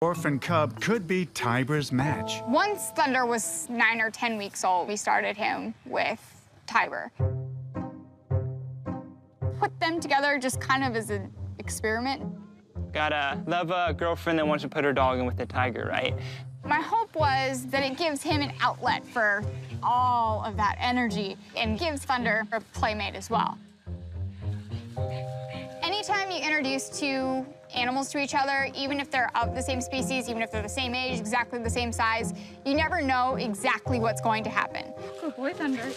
Orphan cub could be Tiber's match. Once Thunder was 9 or 10 weeks old, we started him with Tiber. Put them together just kind of as an experiment. Gotta love a girlfriend that wants to put her dog in with the tiger, right? My hope was that it gives him an outlet for all of that energy and gives Thunder a playmate as well. Anytime you introduce two animals to each other, even if they're of the same species, even if they're the same age, exactly the same size, you never know exactly what's going to happen. Good boy, Thunder.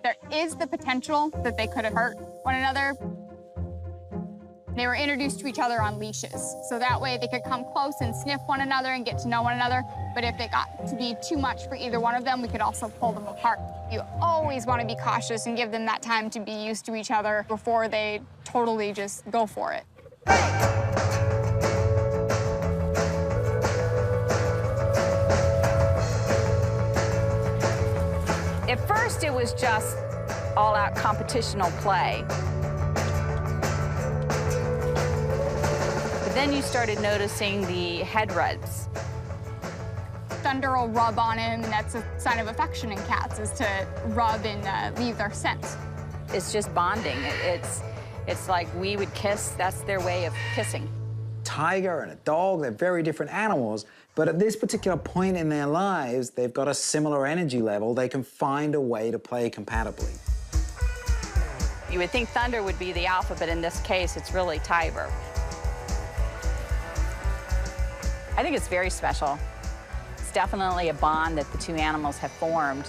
There is the potential that they could have hurt one another. They were introduced to each other on leashes, so that way they could come close and sniff one another and get to know one another. But if it got to be too much for either one of them, we could also pull them apart. You always want to be cautious and give them that time to be used to each other before they totally just go for it. At first, it was just all-out competitional play. But then you started noticing the head rubs. Thunder will rub on him, and that's a sign of affection in cats, is to rub and leave their scent. It's just bonding. It's like we would kiss, that's their way of kissing. Tiger and a dog, they're very different animals, but at this particular point in their lives, they've got a similar energy level. They can find a way to play compatibly. You would think Thunder would be the alpha, but in this case, it's really Tiber. I think it's very special. It's definitely a bond that the two animals have formed.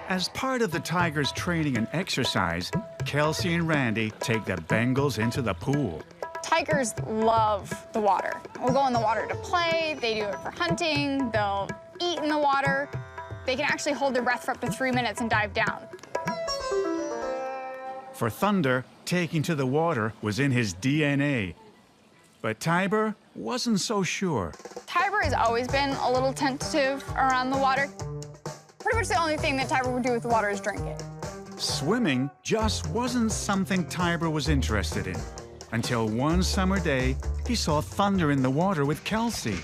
As part of the Tiger's training and exercise, Kelsey and Randy take the Bengals into the pool. Tigers love the water. We'll go in the water to play, they do it for hunting, they'll eat in the water. They can actually hold their breath for up to 3 minutes and dive down. For Thunder, taking to the water was in his DNA. But Tiber wasn't so sure. Tiber has always been a little tentative around the water. Pretty much the only thing that Tiber would do with the water is drink it. Swimming just wasn't something Tiber was interested in. Until one summer day, he saw Thunder in the water with Kelsey.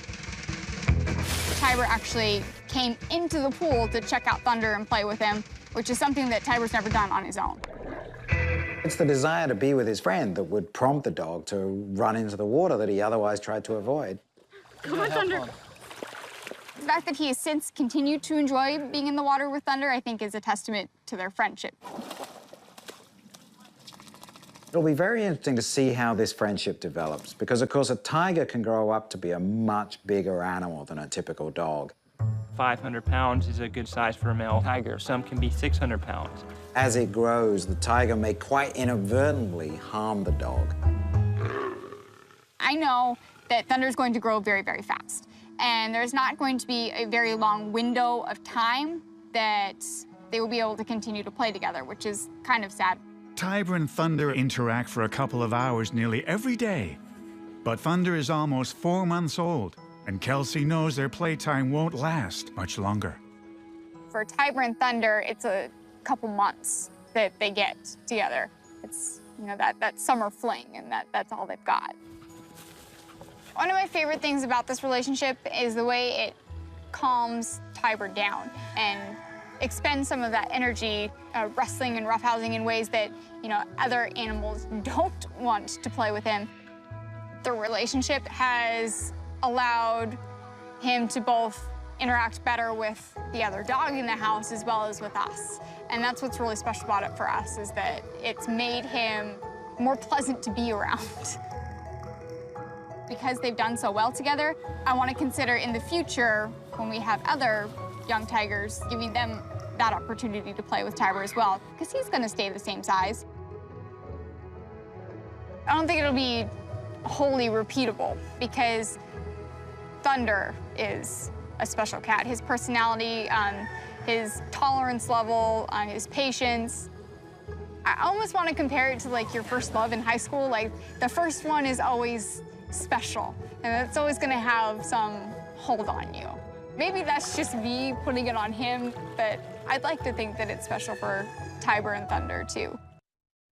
Tiber actually came into the pool to check out Thunder and play with him, which is something that Tiber's never done on his own. It's the desire to be with his friend that would prompt the dog to run into the water that he otherwise tried to avoid. Come on, Thunder. The fact that he has since continued to enjoy being in the water with Thunder, I think, is a testament to their friendship. It'll be very interesting to see how this friendship develops, because, of course, a tiger can grow up to be a much bigger animal than a typical dog. 500 pounds is a good size for a male tiger. Some can be 600 pounds. As it grows, the tiger may quite inadvertently harm the dog. I know that Thunder's going to grow very, very fast. And there's not going to be a very long window of time that they will be able to continue to play together, which is kind of sad. Tiber and Thunder interact for a couple of hours nearly every day. But Thunder is almost 4 months old, and Kelsey knows their playtime won't last much longer. For Tiber and Thunder, it's a couple months that they get together. It's, you know, that summer fling, and that's all they've got. One of my favorite things about this relationship is the way it calms Tiber down and expends some of that energy wrestling and roughhousing in ways that, you know, other animals don't want to play with him. The relationship has allowed him to both interact better with the other dog in the house as well as with us. And that's what's really special about it for us, is that it's made him more pleasant to be around. Because they've done so well together, I want to consider in the future, when we have other young tigers, giving them that opportunity to play with Tiber as well, because he's going to stay the same size. I don't think it'll be wholly repeatable, because Thunder is a special cat. His personality, his tolerance level, his patience. I almost want to compare it to, like, your first love in high school. Like, the first one is always special, and it's always going to have some hold on you. Maybe that's just me putting it on him, but I'd like to think that it's special for Tiber and Thunder, too.